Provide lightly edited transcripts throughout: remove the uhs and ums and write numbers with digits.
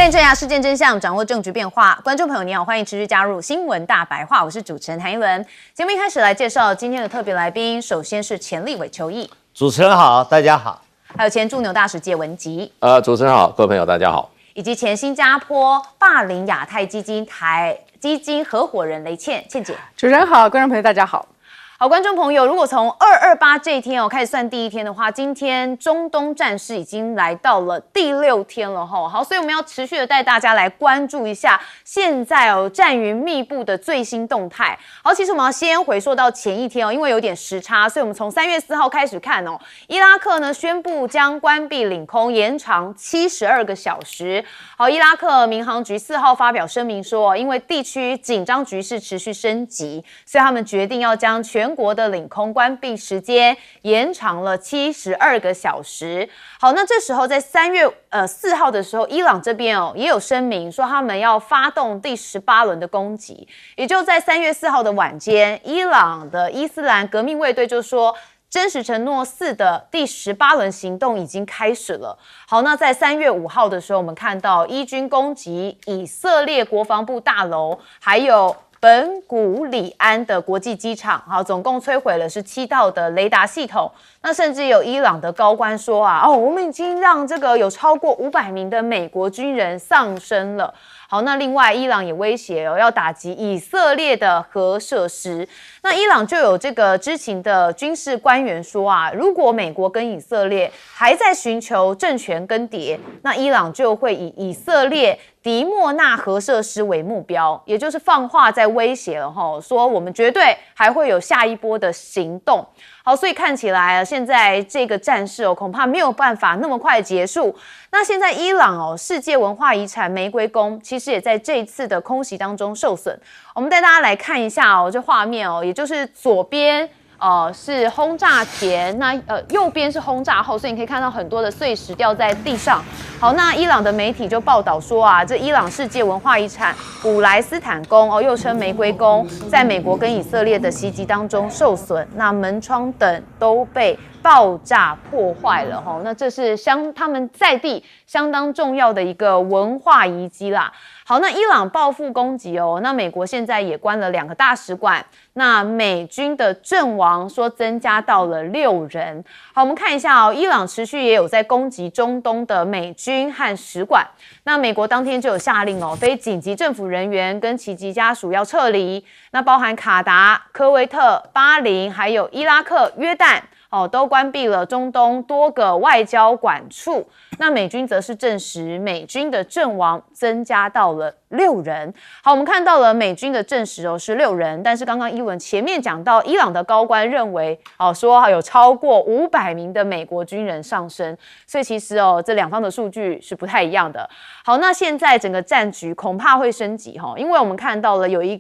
带震下事件真相，掌握政局变化。观众朋友，你好，欢迎持续加入新闻大白话，我是主持人谭一文。节目一开始来介绍今天的特别来宾，首先是前立委邱毅，主持人好，大家好。还有前驻纽大使谢文吉，主持人好，各位朋友大家好。以及前新加坡霸凌亚太基金基金合伙人雷倩姐。主持人好，观众朋友大家好。好，观众朋友，如果从228这一天开始算第一天的话，今天中东战事已经来到了第6天了吼。好，所以我们要持续的带大家来关注一下现在战云密布的最新动态。好，其实我们要先回溯到前一天因为有点时差，所以我们从3月4号开始看伊拉克呢宣布将关闭领空，延长72个小时。好，伊拉克民航局4号发表声明说，因为地区紧张局势持续升级，所以他们决定要将全国的领空关闭时间延长了72个小时。好，那这时候在3月4号的时候，伊朗这边也有声明说他们要发动第18轮的攻击。也就在3月4号的晚间，伊朗的伊斯兰革命卫队就说，真实承诺4的第18轮行动已经开始了。好，那在3月5号的时候，我们看到伊军攻击以色列国防部大楼，还有本古里安的国际机场，好，总共摧毁了17道的雷达系统。那甚至有伊朗的高官说我们已经让这个有超过500名的美国军人丧生了。好，那另外伊朗也威胁要打击以色列的核设施。那伊朗就有这个知情的军事官员说如果美国跟以色列还在寻求政权更迭，那伊朗就会以以色列迪莫纳核设施为目标，也就是放话在威胁了说我们绝对还会有下一波的行动。好，所以看起来现在这个战事恐怕没有办法那么快结束。那现在伊朗世界文化遗产玫瑰宫其实也在这一次的空袭当中受损。我们带大家来看一下这画面也就是左边是轰炸前，那右边是轰炸后，所以你可以看到很多的碎石掉在地上。好，那伊朗的媒体就报道说这伊朗世界文化遗产古莱斯坦宫又称玫瑰宫，在美国跟以色列的袭击当中受损，那门窗等都被爆炸破坏了那这是他们在地相当重要的一个文化遗迹啦。好，那伊朗报复攻击那美国现在也关了2个大使馆，那美军的阵亡说增加到了6人。好，我们看一下伊朗持续也有在攻击中东的美军和使馆。那美国当天就有下令非紧急政府人员跟其及家属要撤离，那包含卡达、科威特、巴林还有伊拉克、约旦都关闭了中东多个外交管处。那美军则是证实美军的阵亡增加到了6人。好，我们看到了美军的证实是6人，但是刚刚一文前面讲到伊朗的高官认为说有超过500名的美国军人丧生，所以其实这两方的数据是不太一样的。好，那现在整个战局恐怕会升级因为我们看到了有一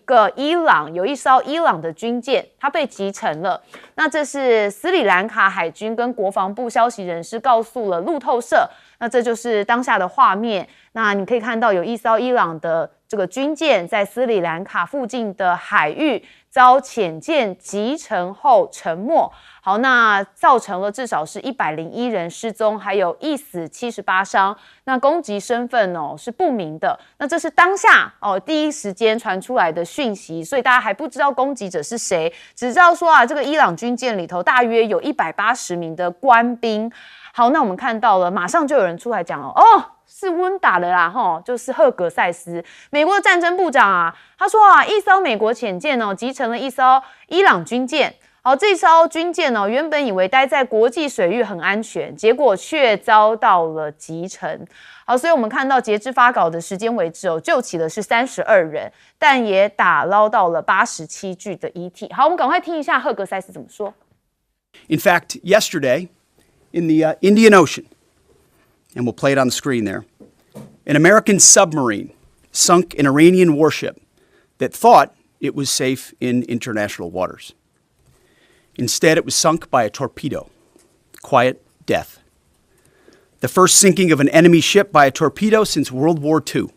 艘伊朗的军舰它被击沉了。那这是斯里兰卡海军跟国防部消息人士告诉了路透社，那这就是当下的画面。那你可以看到有一艘伊朗的这个军舰在斯里兰卡附近的海域遭潜舰击沉后沉没。好，那造成了至少是101人失踪，还有1死78伤。那攻击身份是不明的。那这是当下第一时间传出来的讯息，所以大家还不知道攻击者是谁，只知道说这个伊朗军舰里头大约有180名的官兵。好，那我们看到了，马上就有人出来讲是温达的啦就是赫格塞斯，美国的战争部长他说一艘美国潜舰击沉了一艘伊朗军舰。好，这艘军舰原本以为待在国际水域很安全，结果却遭到了击沉。好，所以我们看到截至发稿的时间为止救起的是32人，但也打捞到了87具的遗体。好，我们赶快听一下赫格塞斯怎么说。In fact, yesterday in the Indian Ocean, and we'll play it on the screen there, an American submarine sunk an Iranian warship that thought it was safe in international waters. Instead, it was sunk by a torpedo. Quiet death. The first sinking of an enemy ship by a torpedo since World War II.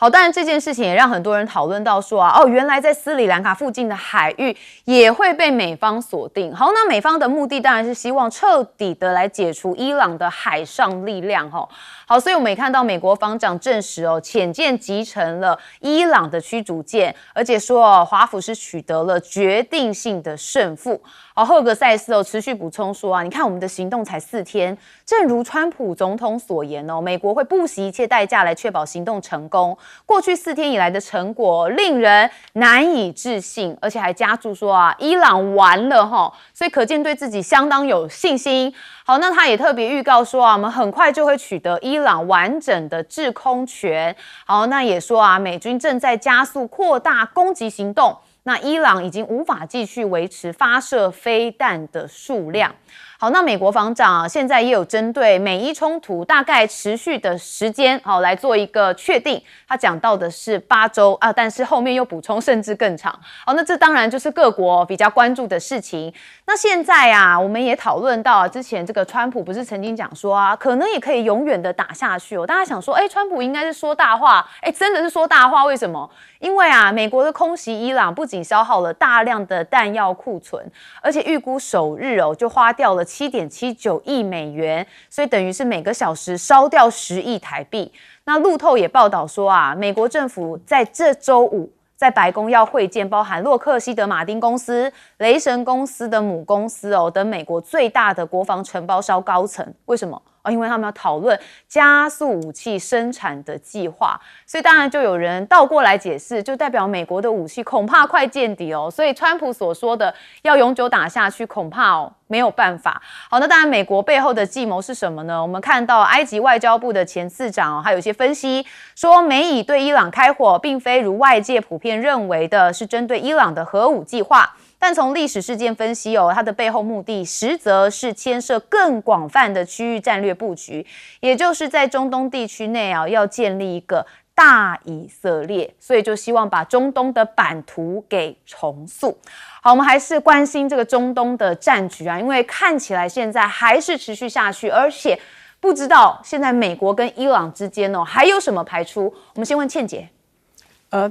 好，当然这件事情也让很多人讨论到说啊，原来在斯里兰卡附近的海域也会被美方锁定。好，那美方的目的当然是希望彻底的来解除伊朗的海上力量。好，所以我们也看到美国防长证实潜舰击沉了伊朗的驱逐舰，而且说华府是取得了决定性的胜负。好，赫格塞斯持续补充说啊，你看我们的行动才4天，正如川普总统所言美国会不惜一切代价来确保行动成功。过去4天以来的成果令人难以置信，而且还加注说啊，伊朗完了所以可见对自己相当有信心。好，那他也特别预告说啊，我们很快就会取得伊朗完整的制空权。好，那也说啊，美军正在加速扩大攻击行动。那伊朗已经无法继续维持发射飞弹的数量。好，那美国防长现在也有针对美伊冲突大概持续的时间来做一个确定，他讲到的是8周啊，但是后面又补充甚至更长。好，那这当然就是各国比较关注的事情。那现在啊，我们也讨论到之前这个川普不是曾经讲说啊，可能也可以永远的打下去大家想说，川普应该是说大话，真的是说大话，为什么？因为啊，美国的空袭伊朗不仅消耗了大量的弹药库存，而且预估首日就花掉了7.79亿美元，所以等于是每个小时烧掉10亿台币。那路透也报道说啊，美国政府在这周5在白宫要会见包含洛克希德马丁公司、雷神公司的母公司等美国最大的国防承包商高层。为什么？因为他们要讨论加速武器生产的计划，所以当然就有人倒过来解释，就代表美国的武器恐怕快见底所以川普所说的要永久打下去，恐怕没有办法。好，那当然美国背后的计谋是什么呢？我们看到埃及外交部的前次长还有一些分析说，美以对伊朗开火并非如外界普遍认为的是针对伊朗的核武计划，但从历史事件分析它的背后目的实则是牵涉更广泛的区域战略布局，也就是在中东地区内要建立一个大以色列，所以就希望把中东的版图给重塑。好，我们还是关心这个中东的战局因为看起来现在还是持续下去，而且不知道现在美国跟伊朗之间还有什么排出。我们先问倩姐。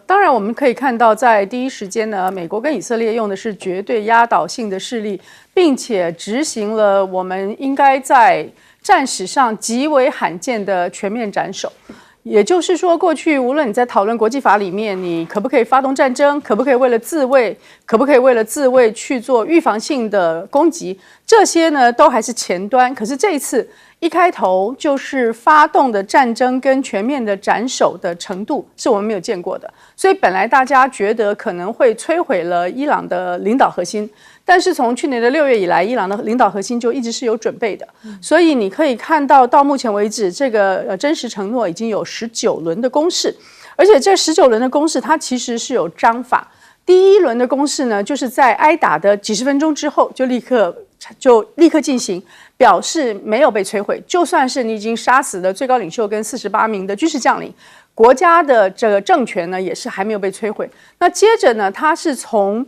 当然我们可以看到，在第一时间呢，美国跟以色列用的是绝对压倒性的势力，并且执行了我们应该在战史上极为罕见的全面斩首。也就是说，过去无论你在讨论国际法里面，你可不可以发动战争，可不可以为了自卫，可不可以为了自卫去做预防性的攻击，这些呢都还是前端。可是这一次一开头就是发动的战争跟全面的斩首的程度是我们没有见过的，所以本来大家觉得可能会摧毁了伊朗的领导核心，但是从去年的6月以来，伊朗的领导核心就一直是有准备的，所以你可以看到到目前为止，这个真实承诺已经有19轮的攻势，而且这19轮的攻势它其实是有章法。第一轮的攻势呢，就是在挨打的几十分钟之后就立刻进行，表示没有被摧毁。就算是你已经杀死了最高领袖跟48名的军事将领，国家的这个政权呢也是还没有被摧毁。那接着呢，它是从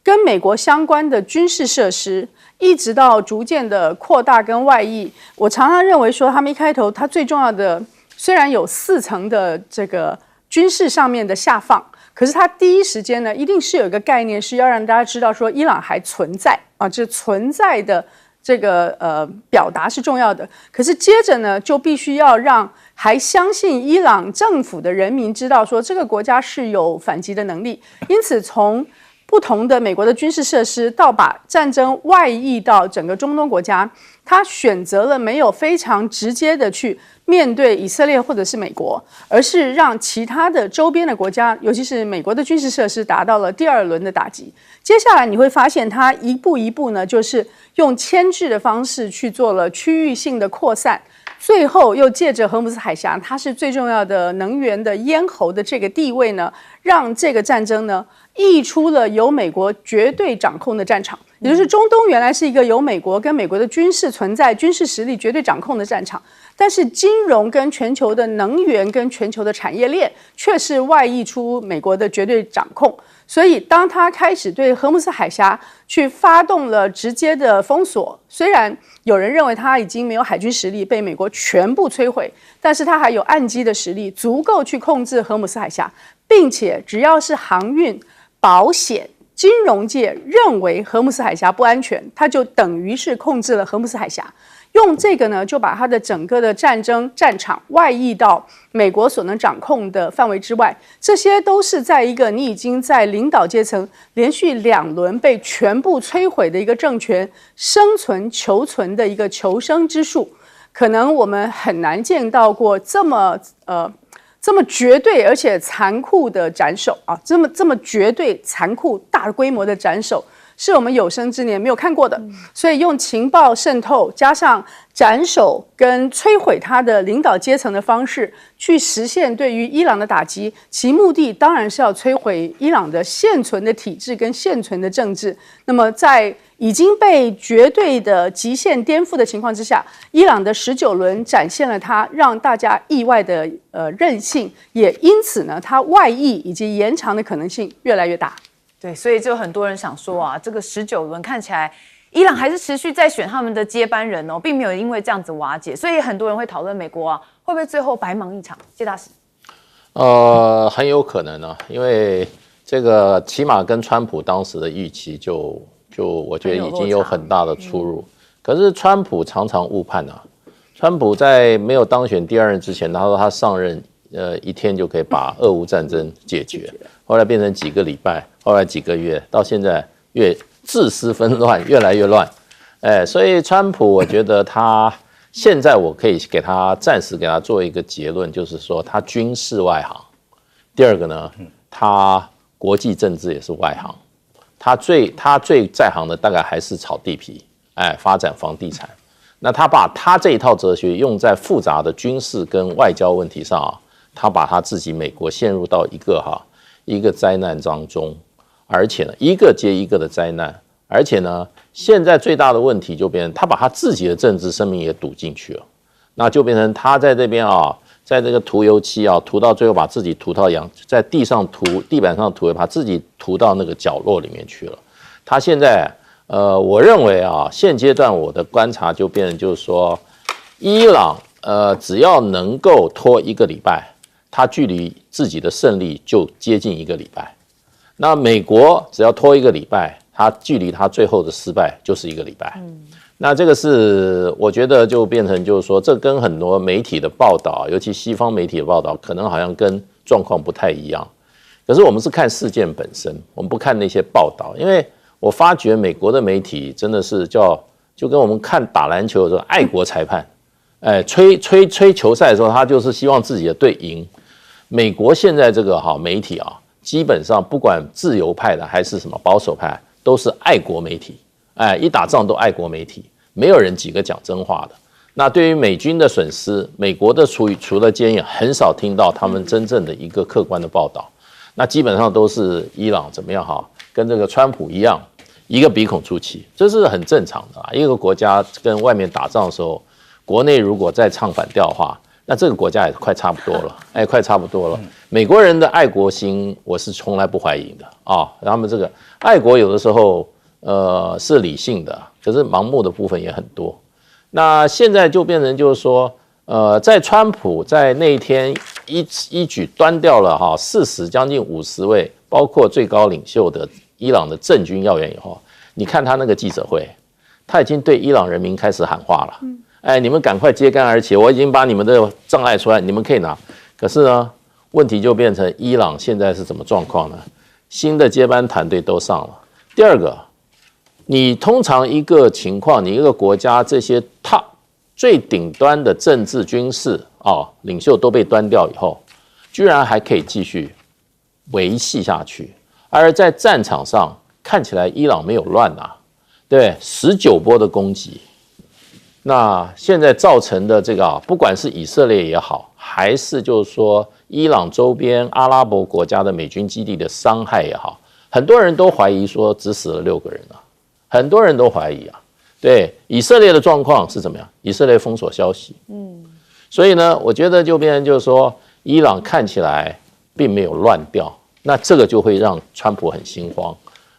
跟美国相关的军事设施，一直到逐渐的扩大跟外溢。我常常认为说，他们一开头，它最重要的虽然有4层的这个军事上面的下放。可是他第一时间呢，一定是有一个概念，是要让大家知道说，伊朗还存在啊，这存在的这个表达是重要的。可是接着呢，就必须要让还相信伊朗政府的人民知道说，这个国家是有反击的能力。因此，从不同的美国的军事设施到把战争外溢到整个中东国家，他选择了没有非常直接的去面对以色列或者是美国，而是让其他的周边的国家，尤其是美国的军事设施达到了第2轮的打击。接下来你会发现，它一步一步呢，就是用牵制的方式去做了区域性的扩散，最后又借着荷姆斯海峡，它是最重要的能源的咽喉的这个地位呢，让这个战争呢溢出了由美国绝对掌控的战场。也就是中东原来是一个由美国跟美国的军事存在、军事实力绝对掌控的战场，但是金融跟全球的能源跟全球的产业链却是外溢出美国的绝对掌控。所以当他开始对荷姆斯海峡去发动了直接的封锁，虽然有人认为他已经没有海军实力被美国全部摧毁，但是他还有岸基的实力，足够去控制荷姆斯海峡，并且只要是航运、保险、金融界认为荷姆斯海峡不安全，他就等于是控制了荷姆斯海峡。用这个呢，就把他的整个的战争战场外溢到美国所能掌控的范围之外。这些都是在一个你已经在领导阶层连续2轮被全部摧毁的一个政权生存求存的一个求生之术。可能我们很难见到过这么绝对而且残酷的斩首啊，这么绝对残酷大规模的斩首，是我们有生之年没有看过的。所以用情报渗透加上斩首跟摧毁他的领导阶层的方式去实现对于伊朗的打击，其目的当然是要摧毁伊朗的现存的体制跟现存的政治。那么在已经被绝对的极限颠覆的情况之下，伊朗的19轮展现了它让大家意外的韧性，也因此呢，它外溢以及延长的可能性越来越大。对，所以就很多人想说啊，这个19轮看起来伊朗还是持续在选他们的接班人哦，并没有因为这样子瓦解，所以很多人会讨论美国啊会不会最后白忙一场？谢大使，很有可能啊，因为这个起码跟川普当时的预期就我觉得已经有很大的出入。可是川普常常误判啊，川普在没有当选第2任之前，他说他上任1天就可以把俄乌战争解决，后来变成几个礼拜，后来几个月，到现在越自私纷乱，越来越乱。所以川普我觉得他现在我可以暂时给他做一个结论，就是说他军事外行。第二个呢，他国际政治也是外行。他最在行的大概还是炒地皮，发展房地产。那他把他这一套哲学用在复杂的军事跟外交问题上啊，他把他自己美国陷入到一个灾难当中，而且呢，一个接一个的灾难，而且呢，现在最大的问题就变成他把他自己的政治生命也赌进去了，那就变成他在这边啊，在这个涂油漆啊，涂到最后把自己涂到在地板上涂，把自己涂到那个角落里面去了。他现在我认为啊，现阶段我的观察就变成就是说，伊朗只要能够拖1个礼拜，他距离自己的胜利就接近1个礼拜。那美国只要拖1个礼拜，他距离他最后的失败就是1个礼拜。那这个是我觉得就变成就是说，这跟很多媒体的报道，尤其西方媒体的报道，可能好像跟状况不太一样。可是我们是看事件本身，我们不看那些报道，因为我发觉美国的媒体真的是就跟我们看打篮球的时候，爱国裁判，吹球赛的时候，他就是希望自己的队赢。美国现在这个媒体啊，基本上不管自由派的还是什么保守派，都是爱国媒体，一打仗都爱国媒体，没有人几个讲真话的。那对于美军的损失，美国的除了奸淫，很少听到他们真正的一个客观的报道。那基本上都是伊朗怎么样跟这个川普一样，一个鼻孔出气，这是很正常的啊。一个国家跟外面打仗的时候，国内如果再唱反调的话，那这个国家也快差不多了，快差不多了。美国人的爱国心，我是从来不怀疑的啊。他们这个爱国有的时候，是理性的，可是盲目的部分也很多。那现在就变成就是说，在川普在那一天一举端掉了40将近50位，包括最高领袖的伊朗的政军要员以后，你看他那个记者会，他已经对伊朗人民开始喊话了。你们赶快揭竿而起，我已经把你们的障碍出来，你们可以拿。可是呢，问题就变成伊朗现在是怎么状况呢？新的接班团队都上了。第二个，你通常一个情况，你一个国家这些最顶端的政治军事领袖都被端掉以后，居然还可以继续维系下去。而在战场上看起来伊朗没有乱对，19波的攻击。那现在造成的这个不管是以色列也好，还是就是说伊朗周边阿拉伯国家的美军基地的伤害也好，很多人都怀疑说只死了6个人很多人都怀疑啊。对以色列的状况是怎么样？以色列封锁消息，所以呢，我觉得就变成就是说，伊朗看起来并没有乱掉，那这个就会让川普很心慌。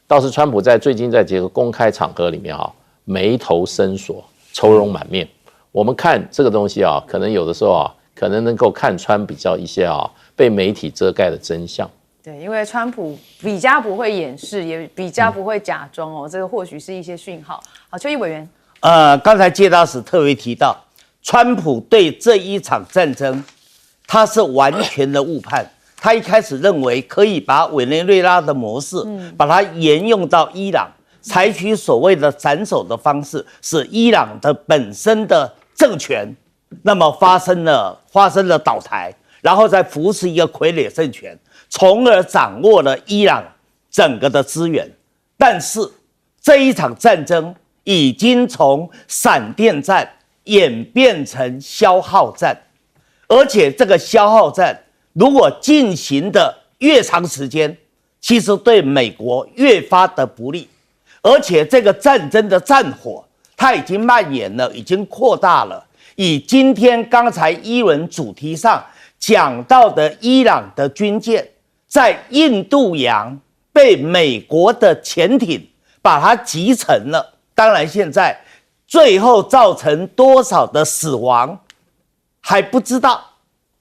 倒是川普最近在几个公开场合里面啊，眉头深锁，愁容满面。我们看这个东西啊，可能有的时候啊，可能能够看穿比较一些啊被媒体遮盖的真相。对，因为川普比较不会掩饰，也比较不会假装哦，这个或许是一些讯号。好，邱毅委员，刚才介大使特别提到，川普对这一场战争，他是完全的误判。他一开始认为可以把委内瑞拉的模式，把它沿用到伊朗，采取所谓的斩首的方式，使伊朗的本身的政权，那么发生了倒台，然后再扶持一个傀儡政权。从而掌握了伊朗整个的资源，但是这一场战争已经从闪电战演变成消耗战，而且这个消耗战如果进行的越长时间，其实对美国越发的不利，而且这个战争的战火它已经蔓延了，已经扩大了。以今天刚才一轮主题上讲到的伊朗的军舰在印度洋被美国的潜艇把它击沉了，当然现在最后造成多少的死亡还不知道，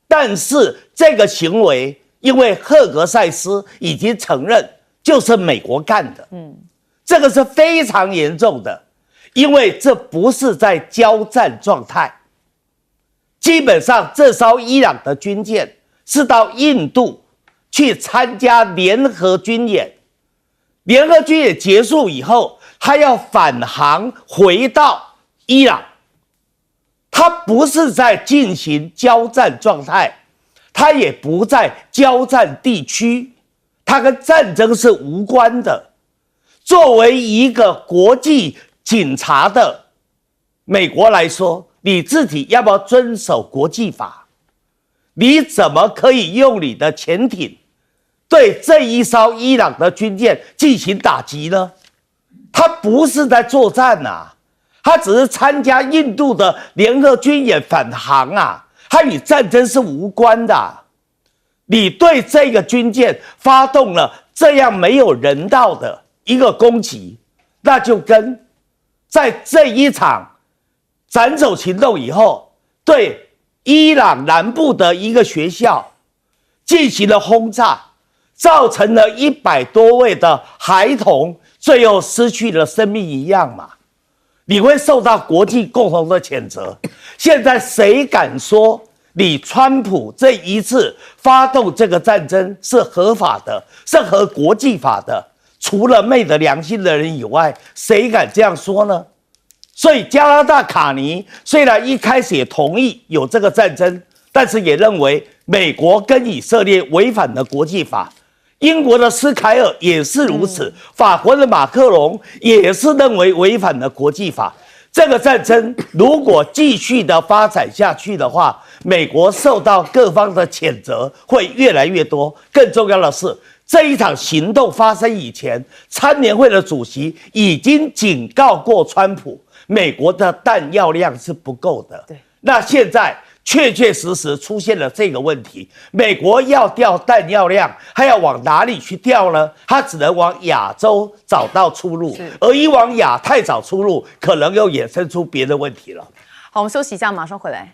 但是这个行为因为赫格塞斯已经承认就是美国干的，这个是非常严重的，因为这不是在交战状态，基本上这艘伊朗的军舰是到印度去参加联合军演，联合军演结束以后，他要返航回到伊朗，他不是在进行交战状态，他也不在交战地区，他跟战争是无关的。作为一个国际警察的美国来说，你自己要不要遵守国际法？你怎么可以用你的潜艇对这一艘伊朗的军舰进行打击呢？他不是在作战啊，他只是参加印度的联合军演返航啊，他与战争是无关的啊。你对这个军舰发动了这样没有人道的一个攻击，那就跟在这一场斩首行动以后，对伊朗南部的一个学校进行了轰炸，造成了100多位的孩童最后失去了生命一样嘛，你会受到国际共同的谴责。现在谁敢说你川普这一次发动这个战争是合法的，是合国际法的？除了昧着良心的人以外，谁敢这样说呢？所以加拿大卡尼虽然一开始也同意有这个战争，但是也认为美国跟以色列违反了国际法。英国的斯凯尔也是如此，法国的马克龙也是认为违反了国际法。这个战争如果继续的发展下去的话，美国受到各方的谴责会越来越多。更重要的是，这一场行动发生以前，参联会的主席已经警告过川普，美国的弹药量是不够的。对，那现在确确实实出现了这个问题，美国要调弹药量，还要往哪里去调呢？它只能往亚洲找到出路，而一往亚太找出路，可能又衍生出别的问题了。好，我们休息一下，马上回来。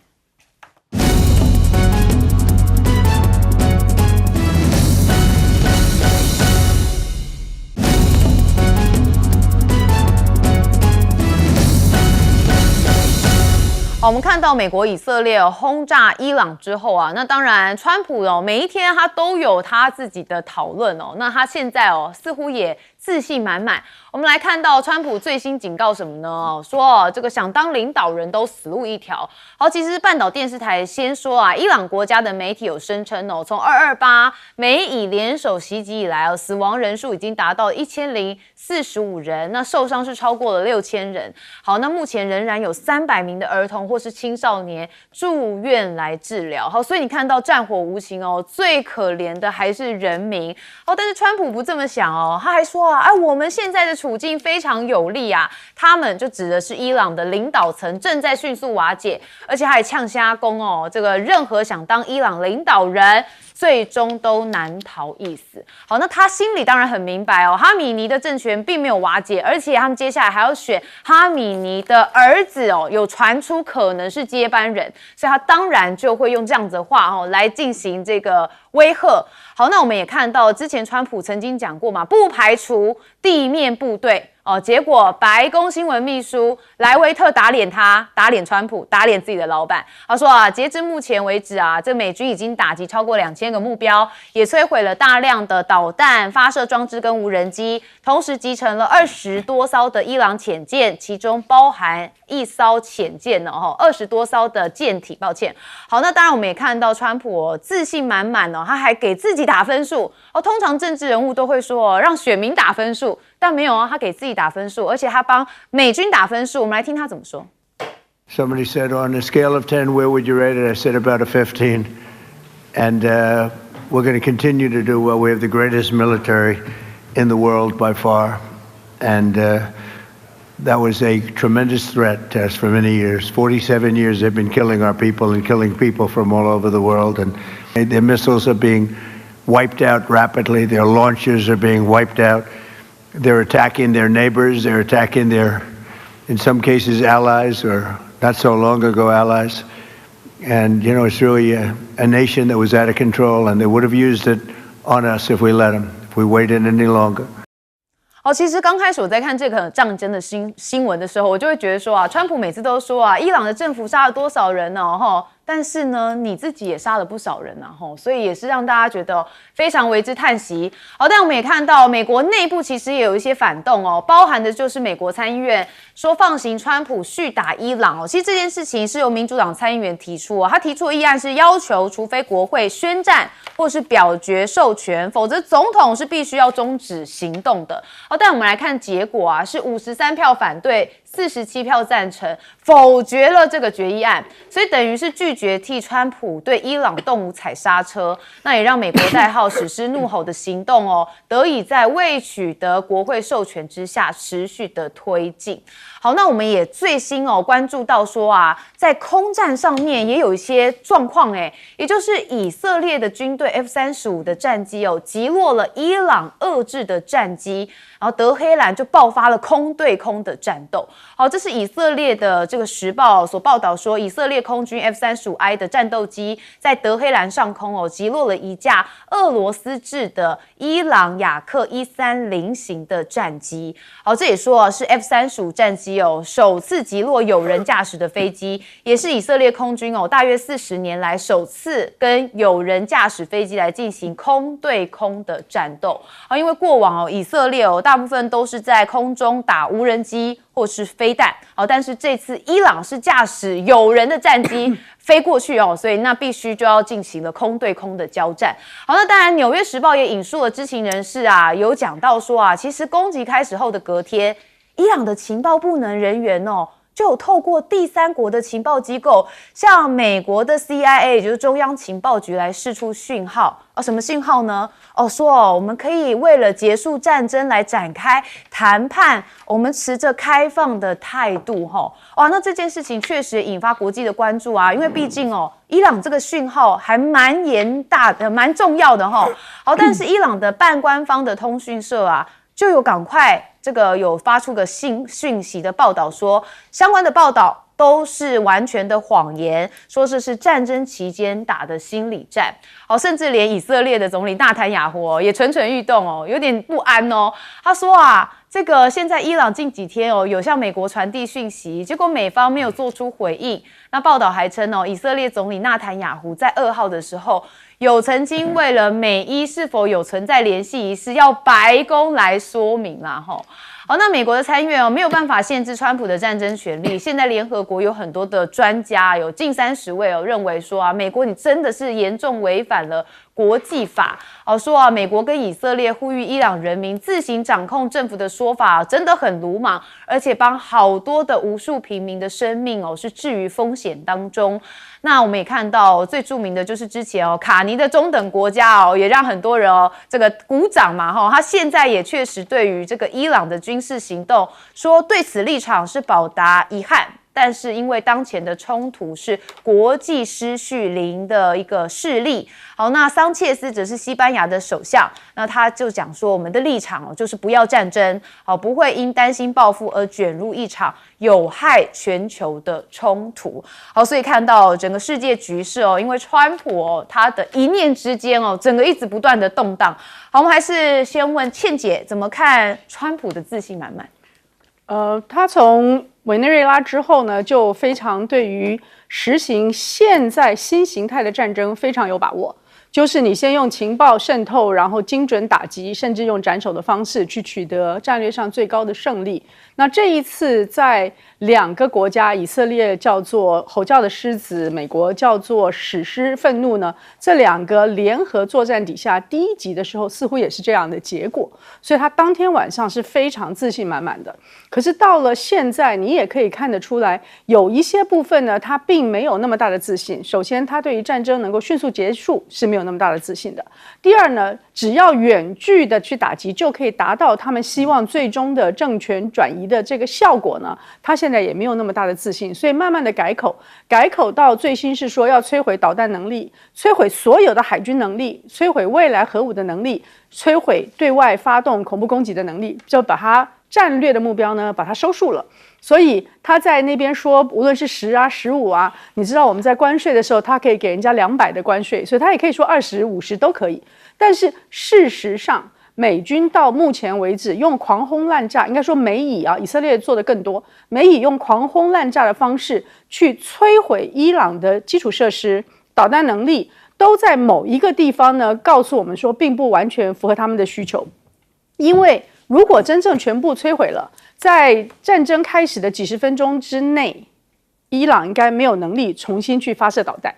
好，我们看到美国、以色列轰炸伊朗之后啊，那当然，川普每一天他都有他自己的讨论哦。那他现在似乎也自信满满。我们来看到川普最新警告什么呢？说这个想当领导人都死路一条。好，其实半岛电视台先说啊，伊朗国家的媒体有声称从228美以联手袭击以来死亡人数已经达到1045人，那受伤是超过了6000人。好，那目前仍然有300名的儿童或是青少年住院来治疗。好，所以你看到战火无情最可怜的还是人民。但是川普不这么想他还说说啊，我们现在的处境非常有利啊，他们就指的是伊朗的领导层正在迅速瓦解，而且还呛瞎公哦，这个任何想当伊朗领导人，最终都难逃一死。好，那他心里当然很明白哦，哈米尼的政权并没有瓦解，而且他们接下来还要选哈米尼的儿子哦，有传出可能是接班人，所以他当然就会用这样子的话哦来进行这个威吓。好，那我们也看到之前川普曾经讲过嘛，不排除地面部队哦，结果白宫新闻秘书莱维特打脸他，打脸川普，打脸自己的老板。他说啊，截至目前为止啊，这美军已经打击超过2000个目标，也摧毁了大量的导弹、发射装置跟无人机，同时击沉了20多艘的伊朗潜舰，其中包含1艘潜舰哦，20多艘的舰体。抱歉。好，那当然我们也看到川普自信满满哦，他还给自己打分数哦。通常政治人物都会说让选民打分数，但没有啊，他给自己打分数，而且他帮美军打分数。我们来听他怎么说。Somebody said, on a scale of 10, where would you rate it? I said about a 15. And we're going to continue to do well. We have the greatest military in the world by far. And that was a tremendous threat to us for many years. 47 years they've been killing our people and killing people from all over the world. And their missiles are being wiped out rapidly. Their launchers are being wiped out. They're attacking their neighbors. They're attacking their, in some cases, allies or not so long ago allies. And, you know, it's really a nation that was out of control, and they would have used it on us if we let them, if we waited any longer. 好，其实刚开始我在看这个战争的新闻的时候，我就会觉得说啊，川普每次都说啊，伊朗的政府杀了多少人呢？哈，但是呢，你自己也杀了不少人啊，哈，所以也是让大家觉得非常为之叹息。好，但我们也看到美国内部其实也有一些反动哦，包含的就是美国参议院说放行川普续打伊朗哦。其实这件事情是由民主党参议员提出哦，他提出的议案是要求，除非国会宣战或是表决授权，否则总统是必须要终止行动的。好，但我们来看结果啊，是53票反对，47票赞成，否决了这个决议案，所以等于是拒绝替川普对伊朗动武踩刹车，那也让美国代号实施怒吼的行动哦，得以在未取得国会授权之下持续的推进。好，那我们也最新关注到说啊，在空战上面也有一些状况也就是以色列的军队 F-35的战机击落了伊朗遏制的战机，然后德黑兰就爆发了空对空的战斗。好，这是以色列的这个时报所报道说，以色列空军 F-35I 的战斗机在德黑兰上空击落了一架俄罗斯制的伊朗雅克130型的战机。好，这也说是 F-35战机首次击落有人驾驶的飞机，也是以色列空军大约40年来首次跟有人驾驶飞机来进行空对空的战斗。因为过往以色列大部分都是在空中打无人机或是飞弹，但是这次伊朗是驾驶有人的战机飞过去所以那必须就要进行了空对空的交战。好，那当然《纽约时报》也引述了知情人士有讲到说其实攻击开始后的隔天，伊朗的情报部门人员就有透过第三国的情报机构，向美国的 CIA 也就是中央情报局来释出讯号。什么讯号呢？说我们可以为了结束战争来展开谈判，我们持着开放的态度。那这件事情确实引发国际的关注因为毕竟伊朗这个讯号还蛮严大的，蛮重要的好，但是伊朗的半官方的通讯社就有赶快有发出个讯息的报道说，相关的报道都是完全的谎言，说这是战争期间打的心理战。甚至连以色列的总理纳坦雅胡也蠢蠢欲动有点不安他说这个现在伊朗近几天有向美国传递讯息，结果美方没有做出回应。那报道还称以色列总理纳坦雅胡在2号的时候有曾经为了美伊是否有存在联系一事，要白宫来说明啦好，那美国的参议院没有办法限制川普的战争权利。现在联合国有很多的专家，有近30位认为说美国你真的是严重违反了国际法。说啊，美国跟以色列呼吁伊朗人民自行掌控政府的说法真的很鲁莽，而且帮好多的无数平民的生命是置于风险当中。那我们也看到最著名的就是之前卡尼的中等国家也让很多人这个鼓掌嘛他现在也确实对于这个伊朗的军事行动说对此立场是表达遗憾。但是因为当前的冲突是国际失序零的一个事例，好，那桑切斯则是西班牙的首相，那他就讲说我们的立场就是不要战争，好，不会因担心报复而卷入一场有害全球的冲突。好，所以看到整个世界局势因为川普他的一念之间整个一直不断的动荡。好，我们还是先问倩姐怎么看川普的自信满满？他从委内瑞拉之后呢，就非常对于实行现在新形态的战争非常有把握，就是你先用情报渗透，然后精准打击，甚至用斩首的方式去取得战略上最高的胜利。那这一次在2个国家，以色列叫做吼叫的狮子，美国叫做史诗愤怒呢，这2个联合作战底下，第1集的时候似乎也是这样的结果，所以他当天晚上是非常自信满满的。可是到了现在，你也可以看得出来，有一些部分呢，他并没有那么大的自信。首先，他对于战争能够迅速结束是没有那么大的自信的。第二呢，只要远距的去打击，就可以达到他们希望最终的政权转移的这个效果呢，他现在也没有那么大的自信，所以慢慢的改口到最新是说要摧毁导弹能力，摧毁所有的海军能力，摧毁未来核武的能力，摧毁对外发动恐怖攻击的能力，就把它战略的目标呢把它收束了。所以他在那边说，无论是10啊、15啊，你知道我们在关税的时候，他可以给人家200的关税，所以他也可以说20、50都可以。但是事实上，美军到目前为止用狂轰滥炸，应该说美以以色列做的更多，美以用狂轰滥炸的方式去摧毁伊朗的基础设施、导弹能力，都在某一个地方呢告诉我们说，并不完全符合他们的需求。因为如果真正全部摧毁了，在战争开始的几十分钟之内，伊朗应该没有能力重新去发射导弹。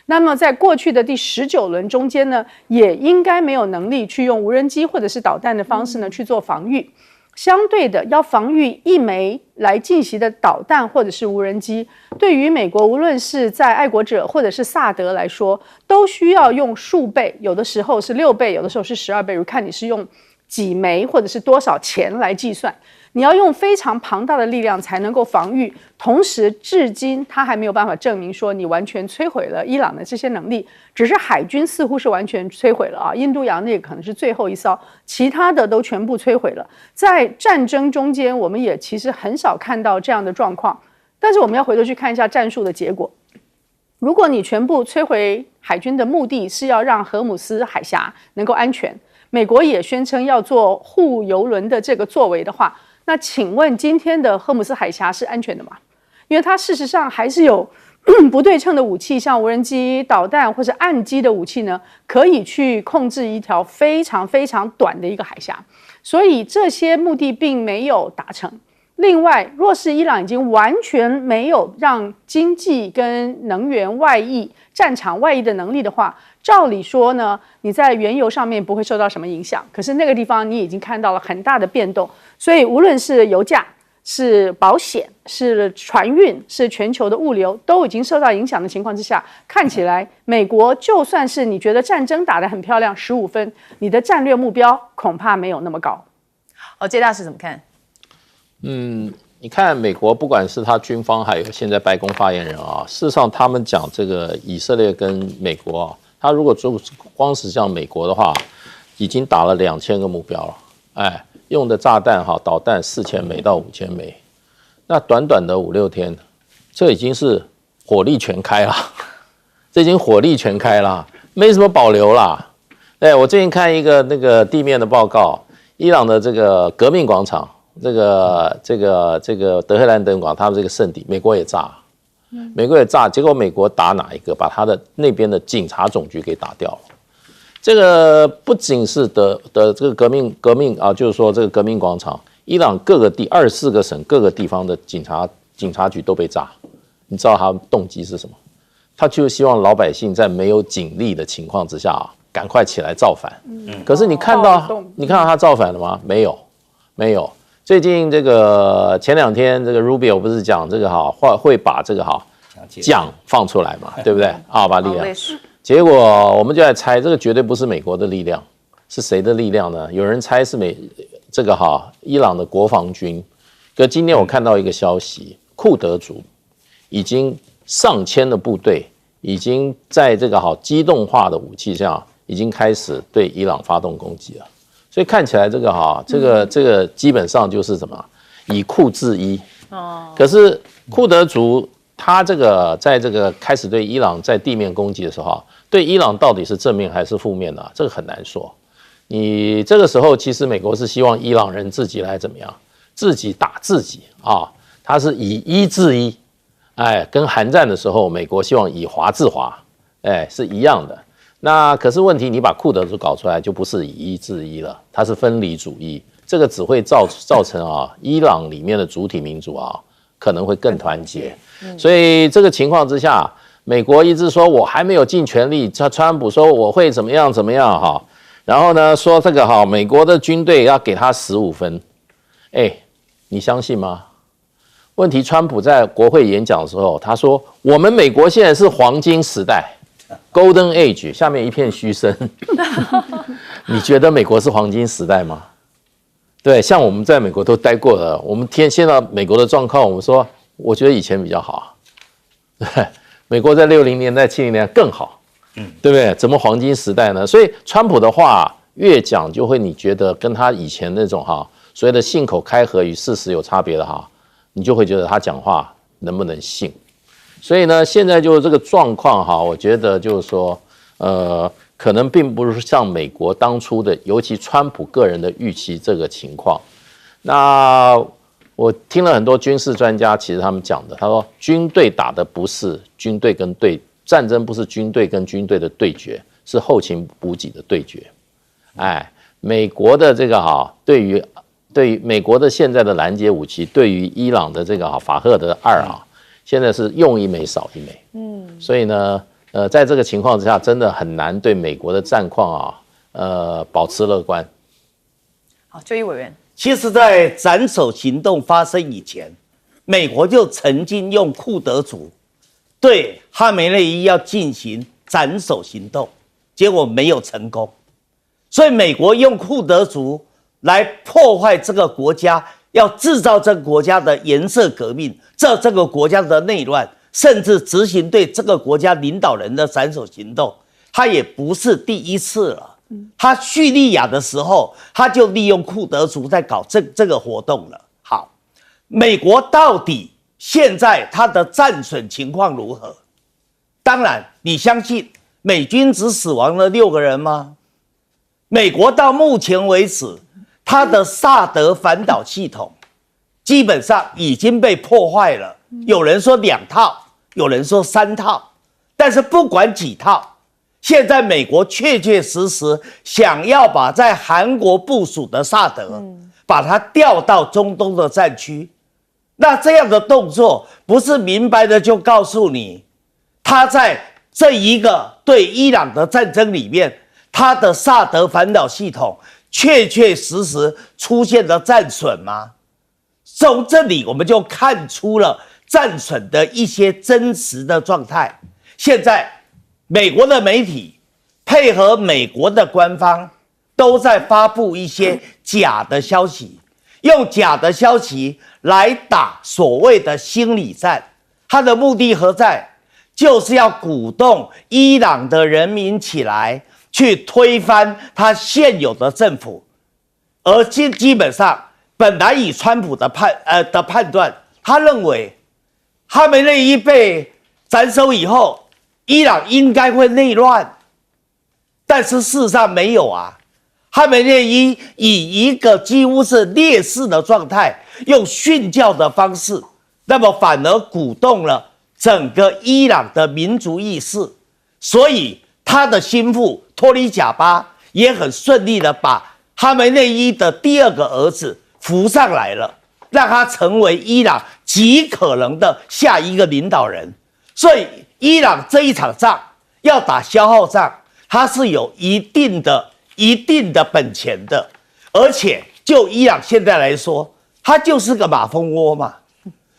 那么在过去的第19轮中间呢，也应该没有能力去用无人机或者是导弹的方式呢去做防御。相对的，要防御1枚来进行的导弹或者是无人机，对于美国无论是在爱国者或者是萨德来说，都需要用数倍，有的时候是6倍，有的时候是12倍，看你是用几枚或者是多少钱来计算。你要用非常庞大的力量才能够防御，同时至今他还没有办法证明说你完全摧毁了伊朗的这些能力，只是海军似乎是完全摧毁了啊，印度洋那个可能是最后一艘，其他的都全部摧毁了。在战争中间，我们也其实很少看到这样的状况，但是我们要回头去看一下战术的结果。如果你全部摧毁海军的目的是要让荷姆斯海峡能够安全，美国也宣称要做护油轮的这个作为的话，那请问今天的荷姆斯海峡是安全的吗？因为它事实上还是有不对称的武器，像无人机、导弹或者岸基的武器呢，可以去控制一条非常非常短的一个海峡，所以这些目的并没有达成。另外，若是伊朗已经完全没有让经济跟能源外溢、战场外溢的能力的话，照理说呢，你在原油上面不会受到什么影响。可是那个地方你已经看到了很大的变动，所以无论是油价、是保险、是船运、是全球的物流，都已经受到影响的情况之下，看起来美国就算是你觉得战争打得很漂亮，15分，你的战略目标恐怕没有那么高。谢大使怎么看？你看美国不管是他军方还有现在白宫发言人啊，事实上他们讲这个以色列跟美国啊，他如果光是像美国的话，已经打了2000个目标了，用的炸弹导弹4000枚到5000枚，那短短的5-6天，这已经是火力全开了，这已经火力全开了，没什么保留啦。我最近看一个那个地面的报告，伊朗的这个革命广场。这个德黑兰灯广，他们这个圣地，美国也炸，结果美国打哪一个？把他的那边的警察总局给打掉了。这个不仅是的这个革命啊，就是说这个革命广场，伊朗各个地24个省各个地方的警察局都被炸。你知道他动机是什么？他就希望老百姓在没有警力的情况之下赶快起来造反。可是你看到他造反了吗？没有，没有。最近这个前2天这个 Rubio 不是讲这个会把这个奖放出来嘛，对不对？阿尔巴力量。结果我们就在猜，这个绝对不是美国的力量，是谁的力量呢？有人猜是伊朗的国防军。可今天我看到一个消息，库德族已经上千的部队，已经在这个机动化的武器下，已经开始对伊朗发动攻击了。所以看起来这个基本上就是什么以库制伊。可是库德族他在这个开始对伊朗在地面攻击的时候，对伊朗到底是正面还是负面呢？这个很难说。你这个时候其实美国是希望伊朗人自己来怎么样？自己打自己啊，他是以一制一，跟韩战的时候，美国希望以华制华，是一样的。那可是问题，你把库德族搞出来，就不是以一制一了，它是分离主义，这个只会造成伊朗里面的主体民族可能会更团结。所以这个情况之下，美国一直说我还没有尽全力，川普说我会怎么样然后呢说这个美国的军队要给他15分，你相信吗？问题，川普在国会演讲的时候，他说我们美国现在是黄金时代 ，Golden Age， 下面一片嘘声。你觉得美国是黄金时代吗？对，像我们在美国都待过了，我们现在美国的状况，我们说，我觉得以前比较好。对，美国在60年代、70年代更好，对不对？怎么黄金时代呢？所以川普的话越讲，就会你觉得跟他以前那种所谓的信口开河与事实有差别的你就会觉得他讲话能不能信。所以呢，现在就这个状况我觉得就是说，可能并不是像美国当初的，尤其川普个人的预期这个情况。那我听了很多军事专家，其实他们讲的，他说军队打的不是军队跟战争，不是军队跟军队的对决，是后勤补给的对决。美国的这个对于美国的现在的拦截武器，对于伊朗的这个法赫德2现在是用一枚少一枚。所以呢，在这个情况之下，真的很难对美国的战况保持乐观。好，就医委员，其实，在斩首行动发生以前，美国就曾经用库德族对哈梅内伊要进行斩首行动，结果没有成功。所以美国用库德族来破坏这个国家，要制造这个国家的颜色革命，这个国家的内乱，甚至执行对这个国家领导人的斩首行动，他也不是第一次了。他叙利亚的时候，他就利用库德族在搞这个活动了。好，美国到底现在他的战损情况如何？当然，你相信美军只死亡了6个人吗？美国到目前为止，它的萨德反导系统基本上已经被破坏了。有人说2套，有人说3套，但是不管几套，现在美国确确实实想要把在韩国部署的萨德，把它调到中东的战区。那这样的动作，不是明白的就告诉你，他在这一个对伊朗的战争里面，他的萨德反导系统确确实实出现了战损吗？从这里我们就看出了战损的一些真实的状态。现在美国的媒体配合美国的官方，都在发布一些假的消息，用假的消息来打所谓的心理战。它的目的何在？就是要鼓动伊朗的人民起来，去推翻他现有的政府。而基本上，本来以川普的判断，他认为哈梅内伊被斩首以后，伊朗应该会内乱，但是事实上没有啊。哈梅内伊以一个几乎是劣势的状态，用训教的方式，那么反而鼓动了整个伊朗的民族意识，所以他的心腹托里贾巴也很顺利的把哈梅内伊的第2个儿子扶上来了，让他成为伊朗极可能的下一个领导人。所以伊朗这一场仗要打消耗战，它是有一定的本钱的，而且就伊朗现在来说，它就是个马蜂窝嘛。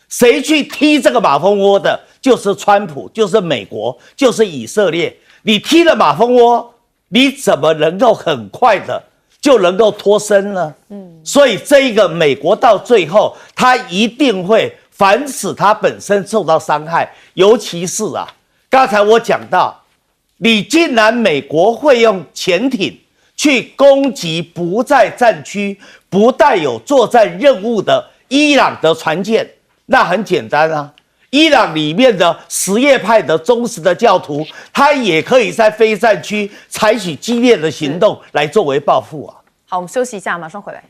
谁去踢这个马蜂窝的，就是川普，就是美国，就是以色列。你踢了马蜂窝，你怎么能够很快的就能够脱身呢？所以这一个美国到最后，他一定会反使他本身受到伤害，尤其是刚才我讲到，你竟然美国会用潜艇去攻击不在战区、不带有作战任务的伊朗的船舰。那很简单啊，伊朗里面的什叶派的忠实的教徒，他也可以在非战区采取激烈的行动来作为报复啊。好，我们休息一下，马上回来。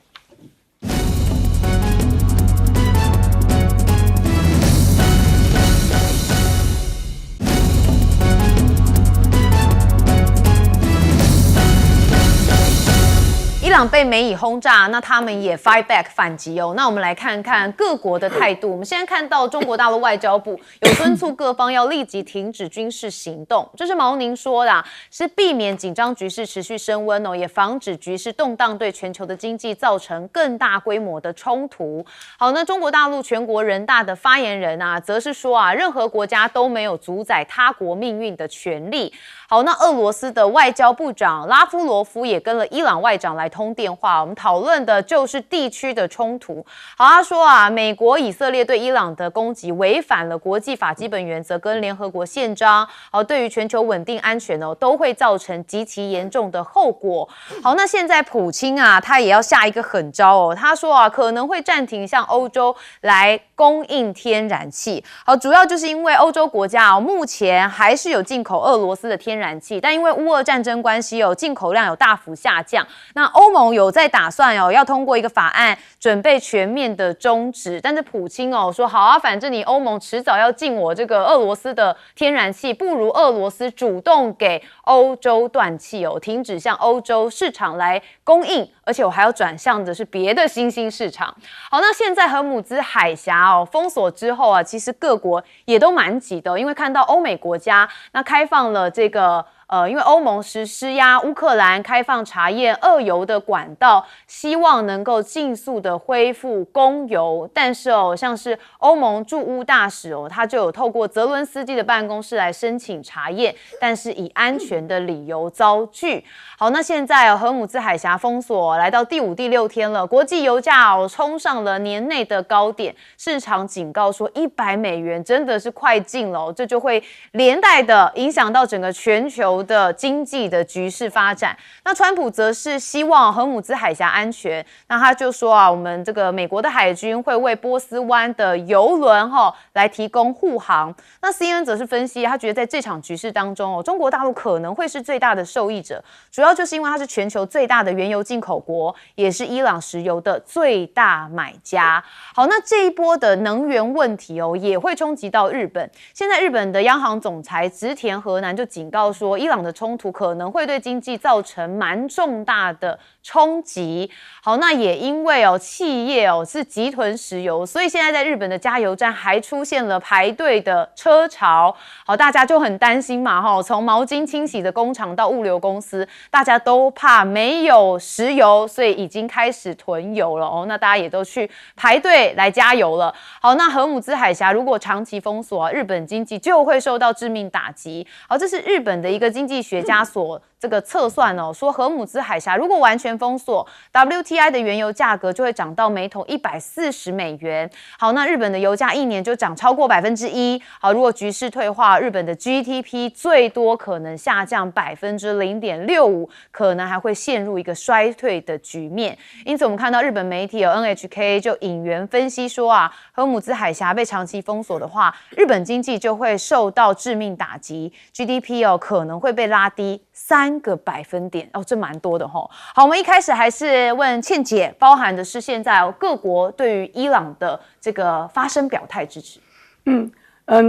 伊朗被美以轰炸，那他们也 fight back 反击哦。那我们来看看各国的态度。我们现在看到中国大陆外交部有敦促各方要立即停止军事行动，这是毛宁说的，是避免紧张局势持续升温哦，也防止局势动荡对全球的经济造成更大规模的冲突。好，那中国大陆全国人大的发言人则是说任何国家都没有主宰他国命运的权利。好，那俄罗斯的外交部长拉夫罗夫也跟了伊朗外长来通电话，我们讨论的就是地区的冲突。好，他说美国、以色列对伊朗的攻击违反了国际法基本原则跟联合国宪章，对于全球稳定安全都会造成极其严重的后果。好，那现在普京他也要下一个狠招哦，他说可能会暂停向欧洲来供应天然气。好，主要就是因为欧洲国家目前还是有进口俄罗斯的天然气，但因为乌俄战争关系进口量有大幅下降。那欧盟有在打算要通过一个法案，准备全面的终止。但是普京说好反正你欧盟迟早要进我这个俄罗斯的天然气，不如俄罗斯主动给欧洲断气停止向欧洲市场来供应，而且我还要转向的是别的新兴市场。好，那现在荷姆兹海峡封锁之后其实各国也都蛮急的，因为看到欧美国家那开放了这个因为欧盟实施乌克兰开放查验俄油的管道，希望能够尽速的恢复供油。但是像是欧盟驻乌大使他就有透过泽伦斯基的办公室来申请查验，但是以安全的理由遭拒。好，那现在荷姆兹海峡封锁来到第5、第6天了，国际油价冲上了年内的高点，市场警告说$100真的是快进了这就会连带的影响到整个全球的经济的局势发展。那川普则是希望荷姆兹海峡安全，那他就说我们这个美国的海军会为波斯湾的油轮来提供护航。那 CNN 则是分析，他觉得在这场局势当中中国大陆可能会是最大的受益者，主要就是因为它是全球最大的原油进口国，也是伊朗石油的最大买家。好，那这一波的能源问题也会冲击到日本。现在日本的央行总裁植田和男就警告说，伊朗的冲突可能会对经济造成蛮重大的冲击。好，那也因为企业是集囤石油，所以现在在日本的加油站还出现了排队的车潮。好，大家就很担心嘛，从毛巾清洗的工厂到物流公司，大家都怕没有石油，所以已经开始囤油了那大家也都去排队来加油了。好，那荷姆兹海峡如果长期封锁日本经济就会受到致命打击。好，这是日本的一个经济学家所这个测算说荷姆兹海峡如果完全封锁 ，WTI 的原油价格就会涨到每桶$140。好，那日本的油价一年就涨超过1%。好，如果局势退化，日本的 GDP 最多可能下降0.65%，可能还会陷入一个衰退的局面。因此，我们看到日本媒体NHK 就引言分析说荷姆兹海峡被长期封锁的话，日本经济就会受到致命打击 ，GDP 可能会被拉低3个百分点这蛮多的好，我们一开始还是问倩姐，包含的是现在各国对于伊朗的这个发声表态支持。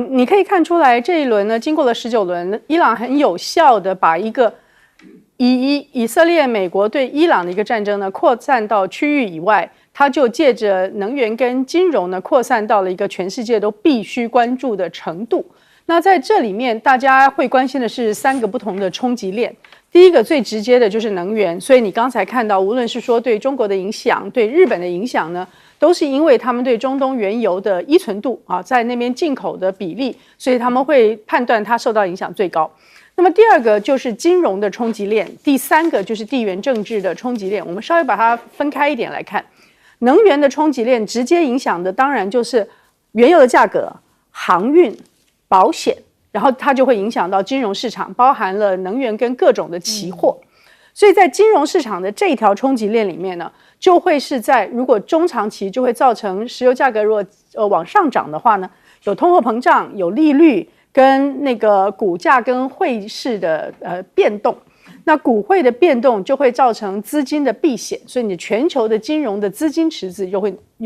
你可以看出来这一轮呢，经过了19轮，伊朗很有效的把一个以色列、美国对伊朗的一个战争呢扩散到区域以外，它就借着能源跟金融呢扩散到了一个全世界都必须关注的程度。那在这里面，大家会关心的是3个不同的冲击链。第一个最直接的就是能源，所以你刚才看到，无论是说对中国的影响，对日本的影响呢，都是因为他们对中东原油的依存度啊，在那边进口的比例，所以他们会判断它受到影响最高。那么第二个就是金融的冲击链，第三个就是地缘政治的冲击链。我们稍微把它分开一点来看，能源的冲击链直接影响的当然就是原油的价格、航运、保险。然后它就会影响到金融市场，包含了能源跟各种的期货。所以在金融市场的这一条冲击链里面呢，就会是在如果中长期就会造成石油价格如果往上涨的话呢，有通货膨胀、有利率跟那个股价跟汇市的变动。那股汇的变动就会造成资金的避险，所以你全球的金融的资金池子又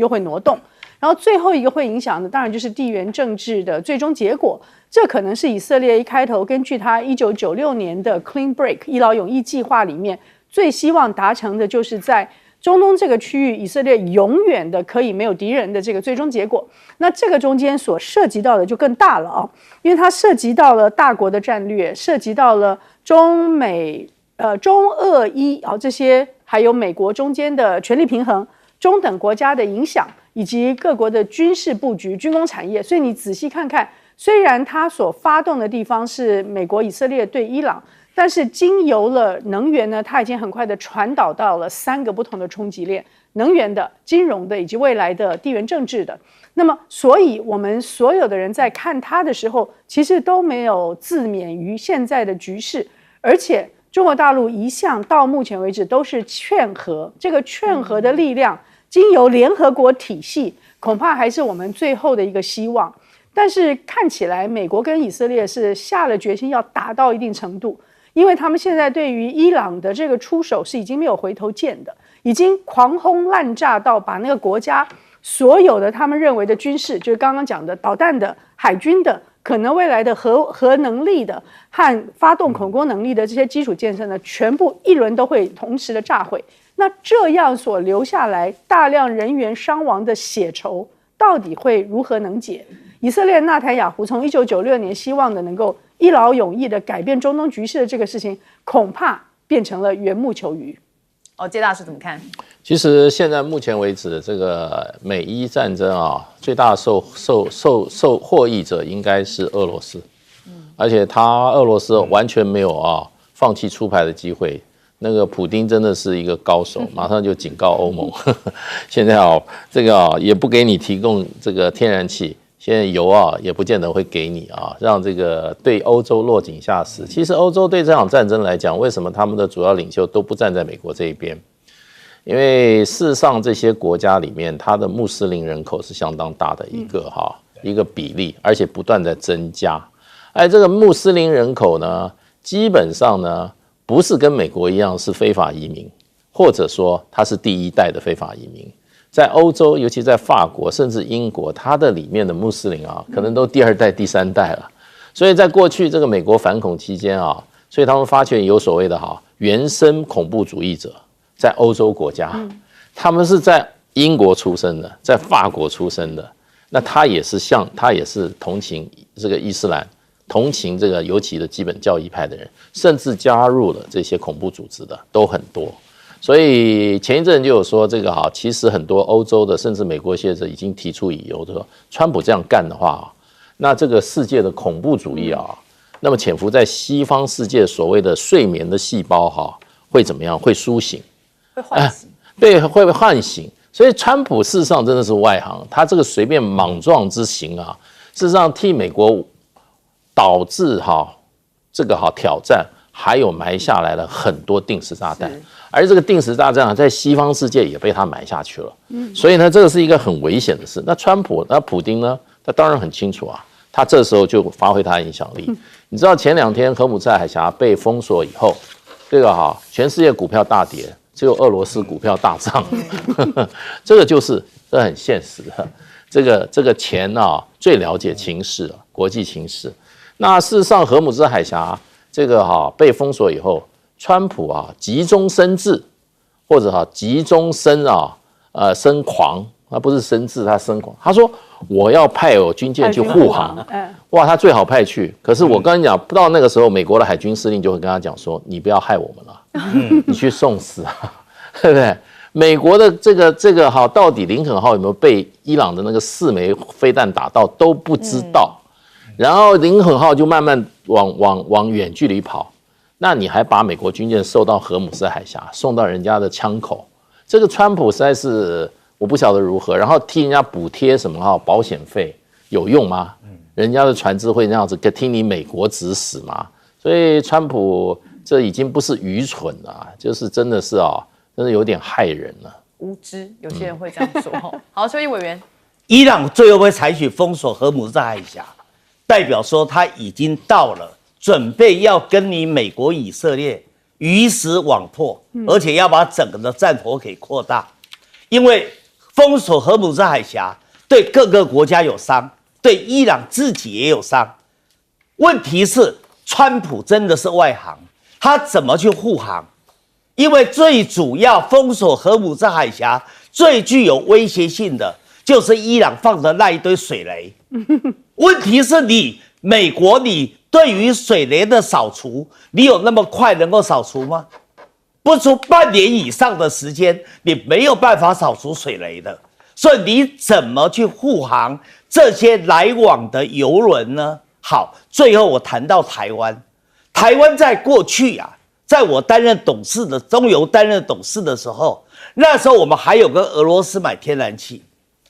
会挪动。然后最后一个会影响的，当然就是地缘政治的最终结果。这可能是以色列一开头根据他1996年的 Clean Break 一劳永逸计划里面最希望达成的，就是在中东这个区域，以色列永远的可以没有敌人的这个最终结果。那这个中间所涉及到的就更大了啊，因为它涉及到了大国的战略，涉及到了中俄伊这些，还有美国中间的权力平衡、中等国家的影响，以及各国的军事布局、军工产业。所以你仔细看看，虽然它所发动的地方是美国、以色列对伊朗，但是经由了能源呢，它已经很快的传导到了3个不同的冲击链：能源的、金融的，以及未来的地缘政治的。那么，所以我们所有的人在看它的时候，其实都没有自免于现在的局势，而且中国大陆一向到目前为止都是劝和，这个劝和的力量经由联合国体系，恐怕还是我们最后的一个希望。但是看起来美国跟以色列是下了决心要打到一定程度，因为他们现在对于伊朗的这个出手是已经没有回头箭的，已经狂轰滥炸到把那个国家所有的他们认为的军事，就是刚刚讲的导弹的、海军的，可能未来的核能力的和发动恐攻能力的这些基础建设呢，全部一轮都会同时的炸毁。那这样所留下来大量人员伤亡的血仇，到底会如何能解？以色列纳坦雅胡从1996年希望的能够一劳永逸的改变中东局势的这个事情，恐怕变成了缘木求鱼。介大师怎么看？其实现在目前为止，这个美伊战争啊，最大受获益者应该是俄罗斯，而且俄罗斯完全没有放弃出牌的机会。那个普丁真的是一个高手，马上就警告欧盟，现在这个也不给你提供这个天然气。现在油也不见得会给你让这个对欧洲落井下石。其实欧洲对这场战争来讲，为什么他们的主要领袖都不站在美国这一边？因为事实上这些国家里面，它的穆斯林人口是相当大的一个比例，而且不断在增加。而这个穆斯林人口呢，基本上呢不是跟美国一样是非法移民，或者说他是第一代的非法移民。在欧洲，尤其在法国，甚至英国，它的里面的穆斯林可能都第2代、第3代了。所以在过去这个美国反恐期间所以他们发现有所谓的原生恐怖主义者，在欧洲国家，他们是在英国出生的，在法国出生的，那他也是同情这个伊斯兰，同情这个尤其的基本教义派的人，甚至加入了这些恐怖组织的都很多。所以前一阵就有说这个其实很多欧洲的甚至美国学者已经提出疑忧，就说川普这样干的话那这个世界的恐怖主义那么潜伏在西方世界所谓的睡眠的细胞会怎么样？会苏醒，会唤醒，对，会唤醒。所以川普事实上真的是外行，他这个随便莽撞之行事实上替美国导致这个挑战，还有埋下来了很多定时炸弹。而这个定时炸弹在西方世界也被他埋下去了，所以呢，这个是一个很危险的事。那普丁呢，他当然很清楚他这时候就发挥他的影响力。你知道前2天荷姆斯海峡被封锁以后，这个全世界股票大跌，只有俄罗斯股票大涨，这很现实的。这个钱最了解情势国际情势。那事实上荷姆斯海峡这个被封锁以后，川普急中生智，或者急中生狂他不是深治，他深广。他说我要派我军舰去护航，哇，他最好派去。可是我跟你讲，不到那个时候，美国的海军司令就会跟他讲说，你不要害我们了，你去送死啊，对不对？美国的这个好，到底林肯号有没有被伊朗的那个4枚飞弹打到都不知道。然后林肯号就慢慢往远距离跑，那你还把美国军舰送到荷姆斯海峡，送到人家的枪口，这个川普实在是我不晓得如何。然后替人家补贴什么保险费有用吗？人家的船只会那样子听你美国指使吗？所以川普这已经不是愚蠢了，就是真的是真的有点害人了，无知，有些人会这样说。好，邱毅委员，伊朗最后会采取封锁荷姆斯海峡，代表说他已经到了准备要跟你美国、以色列鱼死网破，而且要把整个的战火给扩大。因为封锁荷姆斯海峡对各个国家有伤，对伊朗自己也有伤。问题是，川普真的是外行，他怎么去护航？因为最主要封锁荷姆斯海峡最具有威胁性的就是伊朗放的那一堆水雷。问题是美国，你对于水雷的扫除，你有那么快能够扫除吗？不出半年以上的时间，你没有办法扫除水雷的。所以你怎么去护航这些来往的邮轮呢？好，最后我谈到台湾，台湾在过去在我担任董事的中油担任董事的时候，那时候我们还有跟俄罗斯买天然气，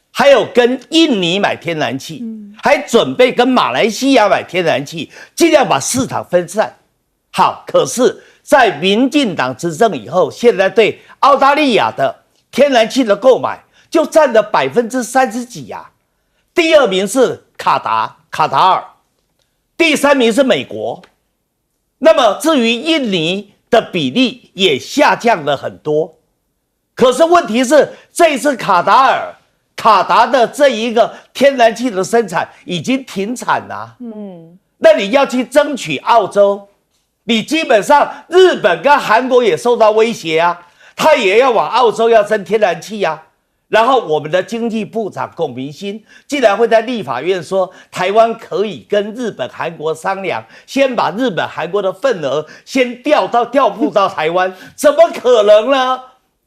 还有跟印尼买天然气，还准备跟马来西亚买天然气，尽量把市场分散。好，可是在民进党执政以后，现在对澳大利亚的天然气的购买就占了30%几第二名是卡达尔，第3名是美国。那么至于印尼的比例也下降了很多。可是问题是，这一次卡达的这一个天然气的生产已经停产了。那你要去争取澳洲，你基本上日本跟韩国也受到威胁他也要往澳洲要争天然气然后我们的经济部长龚明鑫竟然会在立法院说，台湾可以跟日本、韩国商量，先把日本、韩国的份额先调付到台湾，怎么可能呢？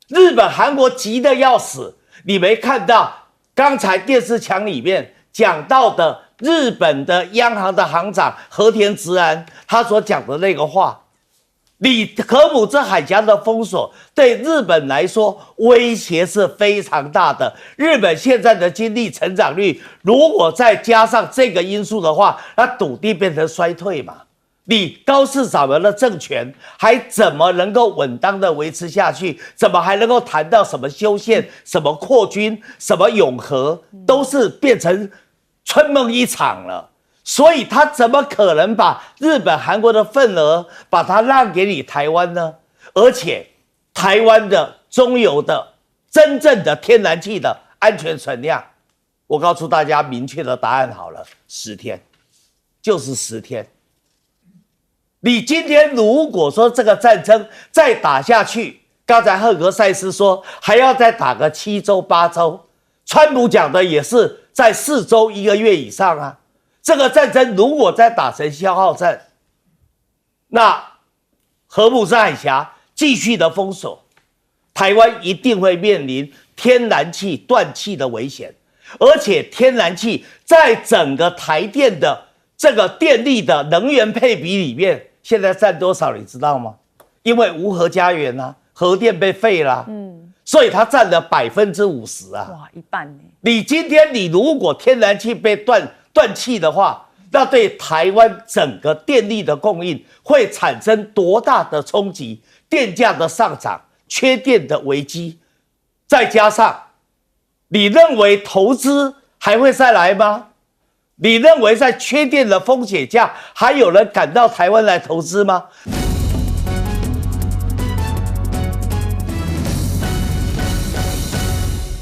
日本、韩国急得要死，你没看到刚才电视墙里面讲到的日本的央行的行长和田直安他所讲的那个话。你荷姆斯海峡的封锁对日本来说威胁是非常大的。日本现在的经济成长率，如果再加上这个因素的话，那笃定变成衰退嘛。你高市早苗的政权还怎么能够稳当的维持下去？怎么还能够谈到什么修宪、什么扩军、什么永和，都是变成春梦一场了。所以他怎么可能把日本、韩国的份额把它让给你台湾呢？而且台湾的中油的真正的天然气的安全存量，我告诉大家明确的答案好了，10天，就是10天。你今天如果说这个战争再打下去，刚才赫格塞斯说还要再打个7周8周，川普讲的也是在4周1个月以上这个战争如果再打成消耗战，那荷姆斯海峡继续的封锁，台湾一定会面临天然气断气的危险。而且天然气在整个台电的这个电力的能源配比里面，现在占多少你知道吗？因为无核家园核电被废了所以它占了50%哇，一半呢。你今天你如果天然气被断气的话，那对台湾整个电力的供应会产生多大的冲击？电价的上涨，缺电的危机，再加上你认为投资还会再来吗？你认为在缺电的风险下，还有人敢到台湾来投资吗？